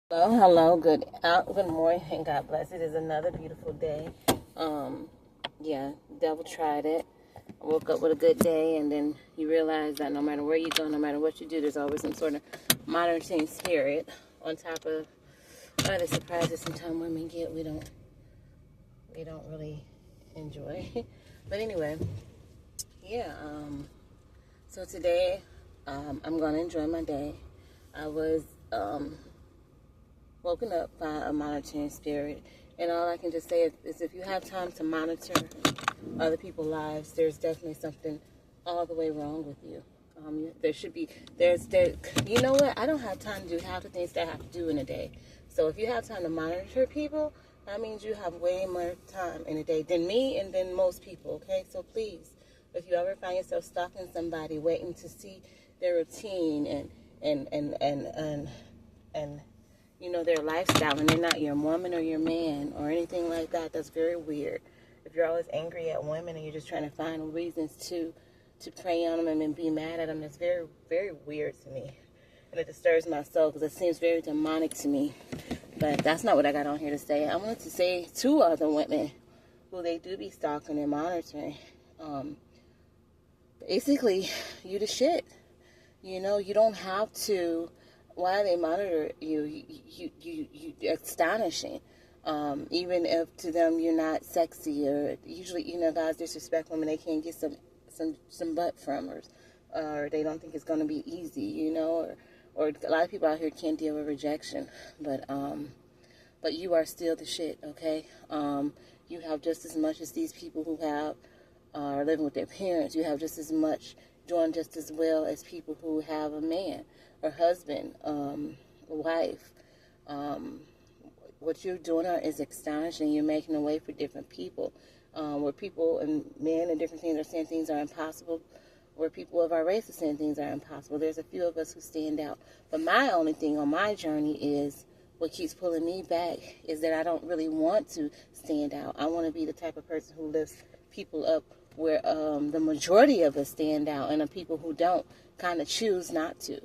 Hello, good morning, and God bless. It is another beautiful day. Yeah, devil tried it. I woke up with a good day, and then you realize that no matter where you go, no matter what you do, there's always some sort of monitoring spirit on top of other surprises. Sometimes women get we don't really enjoy. But anyway, yeah. So today, I'm gonna enjoy my day. I was woken up by a monitoring spirit. And all I can just say is if you have time to monitor other people's lives, there's definitely something all the way wrong with you. There should be, you know what? I don't have time to do half the things that I have to do in a day. So if you have time to monitor people, that means you have way more time in a day than me and than most people, okay? So please, if you ever find yourself stalking somebody, waiting to see their routine and their lifestyle, and they're not your woman or your man or anything like that, that's very weird. If you're always angry at women and you're just trying to find reasons to prey on them and be mad at them, that's very, very weird to me. And it disturbs my soul because it seems very demonic to me. But that's not what I got on here to say. I wanted to say to other women who they do be stalking and monitoring, basically, you the shit. You don't have to. Why they monitor you astonishing. Even if to them you're not sexy, or usually, guys disrespect women, they can't get some butt from her, or they don't think it's going to be easy, or a lot of people out here can't deal with rejection, but you are still the shit, okay? You have just as much as these people who are living with their parents. You have just as much, doing just as well as people who have a man or husband, wife. What you're doing is astonishing. You're making a way for different people, where people and men and different things are saying things are impossible, where people of our race are saying things are impossible. There's a few of us who stand out. But my only thing on my journey is, what keeps pulling me back is that I don't really want to stand out. I want to be the type of person who lifts people up where the majority of us stand out, and the people who don't kind of choose not to,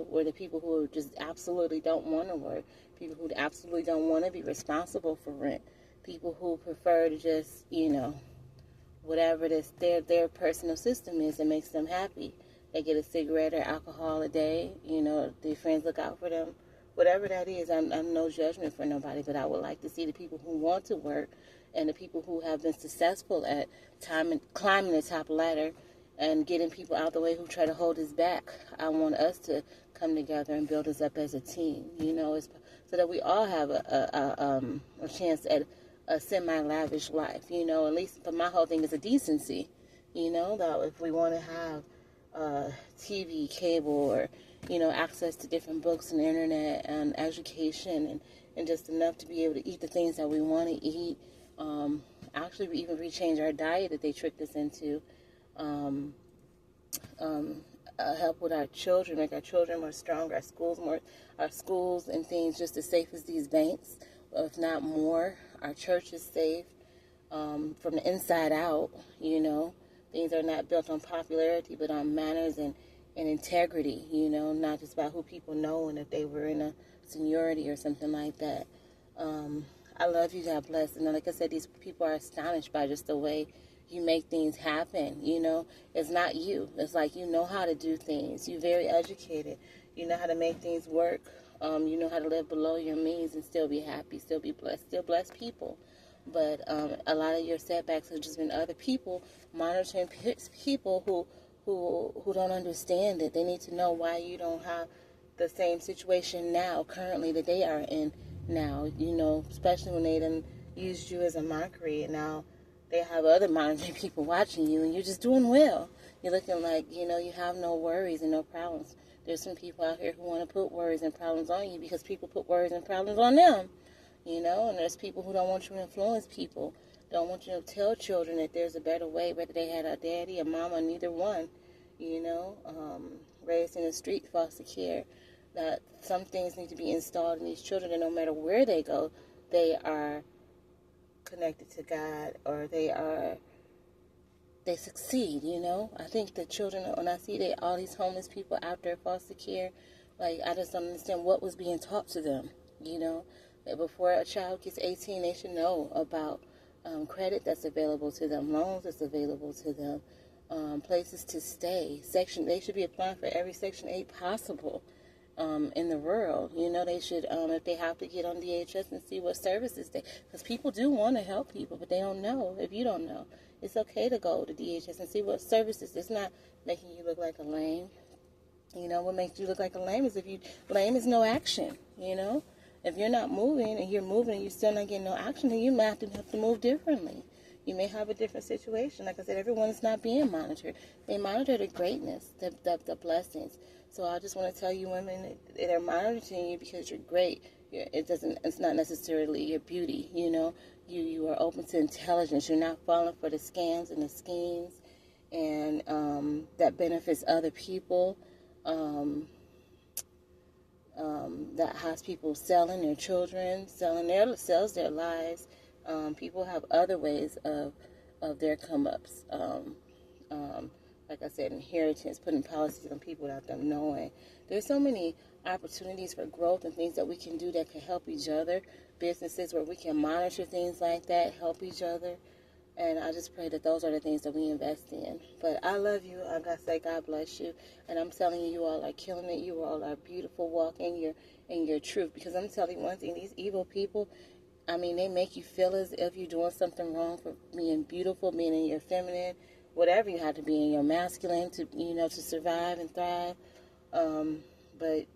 where the people who just absolutely don't want to work, people who absolutely don't want to be responsible for rent, people who prefer to just, whatever their personal system is that makes them happy. They get a cigarette or alcohol a day, their friends look out for them. Whatever that is, I'm no judgment for nobody, but I would like to see the people who want to work and the people who have been successful at climbing the top ladder and getting people out the way who try to hold us back. I want us to come together and build us up as a team, so that we all have a chance at a semi-lavish life, at least. But my whole thing is a decency, that if we want to have TV, cable, or access to different books and internet and education, and just enough to be able to eat the things that we want to eat. Actually, we even rechange our diet that they tricked us into. Help with our children, make our children more strong, our schools and things just as safe as these banks, if not more. Our church is safe from the inside out. Things are not built on popularity, but on manners and integrity, not just about who people know and if they were in a seniority or something like that. I love you, God bless. And like I said, these people are astonished by just the way you make things happen, It's not you. It's like you know how to do things. You're very educated. You know how to make things work. You know how to live below your means and still be happy, still be blessed, still bless people. But a lot of your setbacks have just been other people monitoring people who don't understand it. They need to know why you don't have the same situation now, currently, that they are in now, especially when they done used you as a mockery, and now they have other monitoring people watching you, and you're just doing well. You're looking like, you have no worries and no problems. There's some people out here who want to put worries and problems on you because people put worries and problems on them, and there's people who don't want you to influence people, don't want you to tell children that there's a better way, whether they had a daddy, a mama, neither one, raised in the street, foster care, that some things need to be installed in these children, and no matter where they go, they are connected to God, or they succeed, I think the children, when I see all these homeless people out there foster care, like, I just don't understand what was being taught to them, You know, that before a child gets 18, they should know about credit that's available to them, loans that's available to them, places to stay. They should be applying for every Section 8 possible in the world. You know, they should, if they have to get on DHS and see what services because people do want to help people, but they don't know. If you don't know, it's okay to go to DHS and see what services. It's not making you look like a lame. You know, what makes you look like a lame is lame is no action, you know. If you're not moving and you're moving and you're still not getting no action, then you might have to move differently. You may have a different situation. Like I said, everyone is not being monitored. They monitor the greatness, the blessings. So I just want to tell you women, they're monitoring you because you're great. It's not necessarily your beauty, you know. You are open to intelligence. You're not falling for the scams and the schemes and that benefits other people. That has people selling their children, sells their lives. People have other ways of their come-ups. Like I said, inheritance, putting policies on people without them knowing. There's so many opportunities for growth and things that we can do that can help each other. Businesses where we can monitor things like that, help each other. And I just pray that those are the things that we invest in. But I love you. I gotta say, God bless you. And I'm telling you, you all are killing it. You all are beautiful. Walk in your truth. Because I'm telling you one thing, these evil people, I mean, they make you feel as if you're doing something wrong for being beautiful, being in your feminine, whatever you have to be in your masculine to survive and thrive. But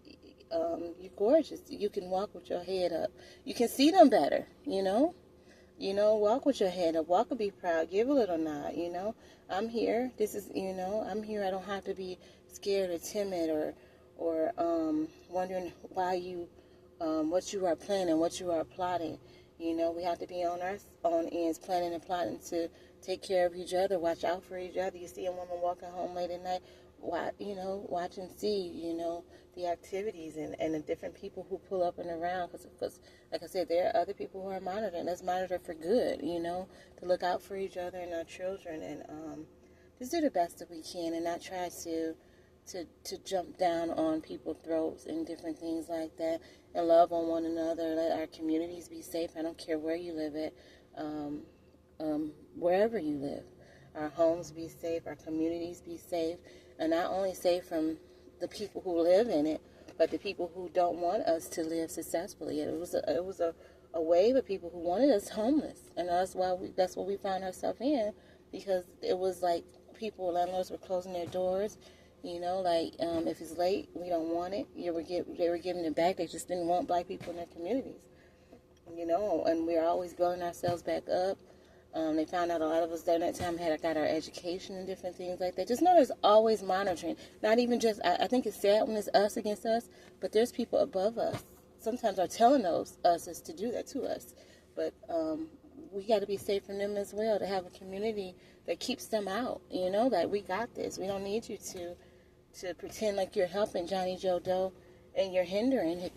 you're gorgeous. You can walk with your head up. You can see them better, you know. You know, walk with your head up. Walk and be proud. Give a little nod, you know. I'm here. I'm here. I don't have to be scared or timid or wondering why what you are planning, what you are plotting. You know, we have to be on our own ends, planning and plotting to take care of each other, watch out for each other. You see a woman walking home late at night, watch and see, the activities and the different people who pull up and around. Because, like I said, there are other people who are monitoring. Let's monitor for good, to look out for each other and our children and just do the best that we can and not try to jump down on people's throats and different things like that, and love on one another. Let our communities be safe. I don't care where you live at, wherever you live. Our homes be safe, our communities be safe, and not only safe from the people who live in it, but the people who don't want us to live successfully. It was a wave of people who wanted us homeless, and that's what we found ourselves in, because it was like landlords were closing their doors. If it's late, we don't want it. They were giving it back. They just didn't want black people in their communities. And we're always building ourselves back up. They found out a lot of us during that time got our education and different things like that. Just know there's always monitoring. Not even just, I think it's sad when it's us against us, but there's people above us. Sometimes are telling us to do that to us. But we got to be safe from them as well, to have a community that keeps them out. That we got this. We don't need you to pretend like you're helping Johnny Joe Doe and you're hindering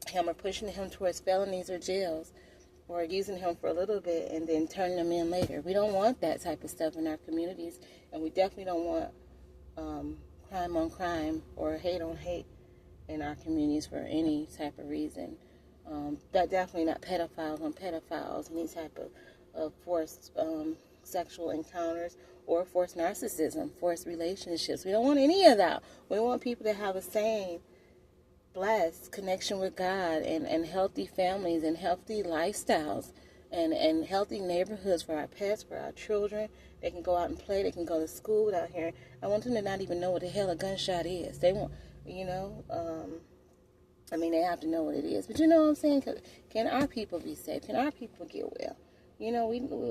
him or pushing him towards felonies or jails, or using him for a little bit and then turning them in later. We don't want that type of stuff in our communities, and we definitely don't want crime on crime or hate on hate in our communities for any type of reason. That definitely not pedophiles on pedophiles, any type of forced sexual encounters or forced narcissism, forced relationships. We don't want any of that. We want people to have a sane, blessed connection with God and healthy families and healthy lifestyles and healthy neighborhoods for our pets, for our children. They can go out and play. They can go to school without hearing. I want them to not even know what the hell a gunshot is. They won't, they have to know what it is. But you know what I'm saying? Can our people be safe? Can our people get well?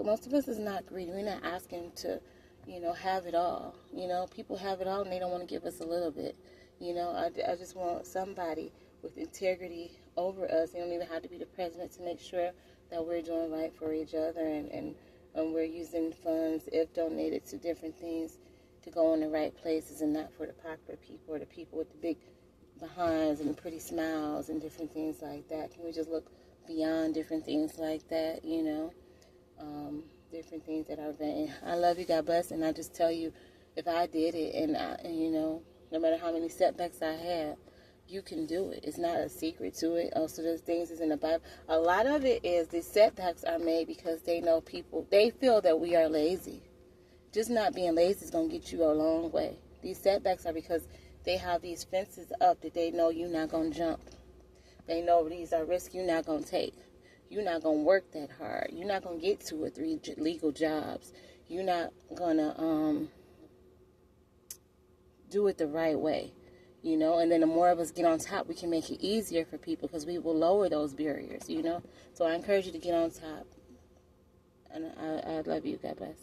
Most of us is not greedy. We're not asking to, have it all. People have it all and they don't want to give us a little bit. I just want somebody with integrity over us. They don't even have to be the president to make sure that we're doing right for each other and we're using funds, if donated, to different things to go in the right places and not for the popular people or the people with the big behinds and the pretty smiles and different things like that. Can we just look beyond different things like that, different things that are vain. I love you, God bless, and I just tell you, if I did it and no matter how many setbacks I had, you can do it. It's not a secret to it. Also, there's things that's in the Bible. A lot of it is the setbacks are made because they know people, they feel that we are lazy. Just not being lazy is going to get you a long way. These setbacks are because they have these fences up that they know you're not going to jump. They know these are risks you're not going to take. You're not going to work that hard. You're not going to get 2 or 3 legal jobs. You're not going to do it the right way. You know, and then the more of us get on top, we can make it easier for people because we will lower those barriers, you know. So I encourage you to get on top. And I love you. God bless.